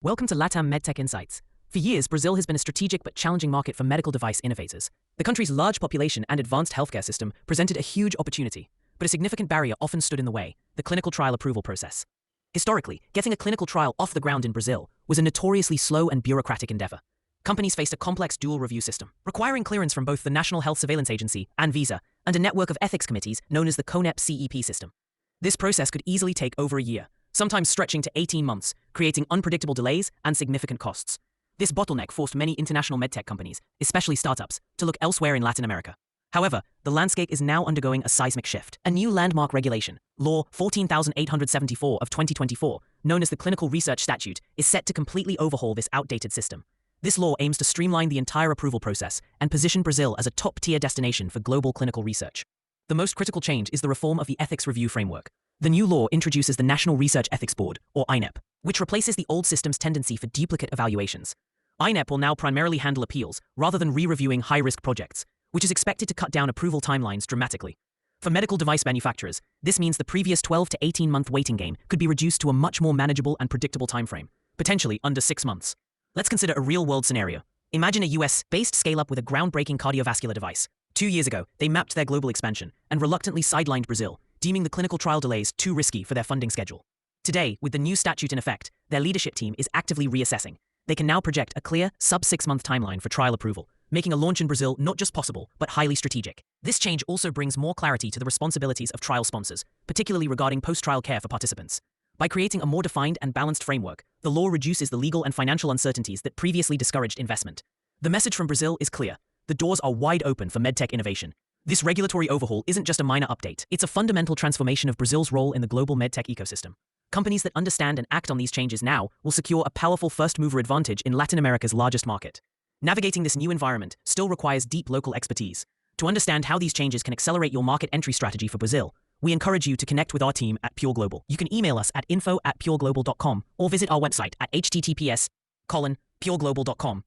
Welcome to LATAM MedTech Insights. For years, Brazil has been a strategic but challenging market for medical device innovators. The country's large population and advanced healthcare system presented a huge opportunity, but a significant barrier often stood in the way: the clinical trial approval process. Historically, getting a clinical trial off the ground in Brazil was a notoriously slow and bureaucratic endeavor. Companies faced a complex dual review system, requiring clearance from both the National Health Surveillance Agency, Anvisa, and a network of ethics committees known as the CONEP CEP system. This process could easily take over a year, sometimes stretching to 18 months, creating unpredictable delays and significant costs. This bottleneck forced many international medtech companies, especially startups, to look elsewhere in Latin America. However, the landscape is now undergoing a seismic shift. A new landmark regulation, Law 14,874 of 2024, known as the Clinical Research Statute, is set to completely overhaul this outdated system. This law aims to streamline the entire approval process and position Brazil as a top-tier destination for global clinical research. The most critical change is the reform of the ethics review framework. The new law introduces the National Research Ethics Board, or INEP, which replaces the old system's tendency for duplicate evaluations. INEP will now primarily handle appeals, rather than re-reviewing high-risk projects, which is expected to cut down approval timelines dramatically. For medical device manufacturers, this means the previous 12 to 18-month waiting game could be reduced to a much more manageable and predictable timeframe, potentially under 6 months. Let's consider a real-world scenario. Imagine a US-based scale-up with a groundbreaking cardiovascular device. 2 years ago, they mapped their global expansion and reluctantly sidelined Brazil, deeming the clinical trial delays too risky for their funding schedule. Today, with the new statute in effect, their leadership team is actively reassessing. They can now project a clear, sub-6-month timeline for trial approval, making a launch in Brazil not just possible, but highly strategic. This change also brings more clarity to the responsibilities of trial sponsors, particularly regarding post-trial care for participants. By creating a more defined and balanced framework, the law reduces the legal and financial uncertainties that previously discouraged investment. The message from Brazil is clear: the doors are wide open for medtech innovation. This regulatory overhaul isn't just a minor update, it's a fundamental transformation of Brazil's role in the global medtech ecosystem. Companies that understand and act on these changes now will secure a powerful first-mover advantage in Latin America's largest market. Navigating this new environment still requires deep local expertise. To understand how these changes can accelerate your market entry strategy for Brazil, we encourage you to connect with our team at Pure Global. You can email us at info@pureglobal.com or visit our website at https://pureglobal.com/.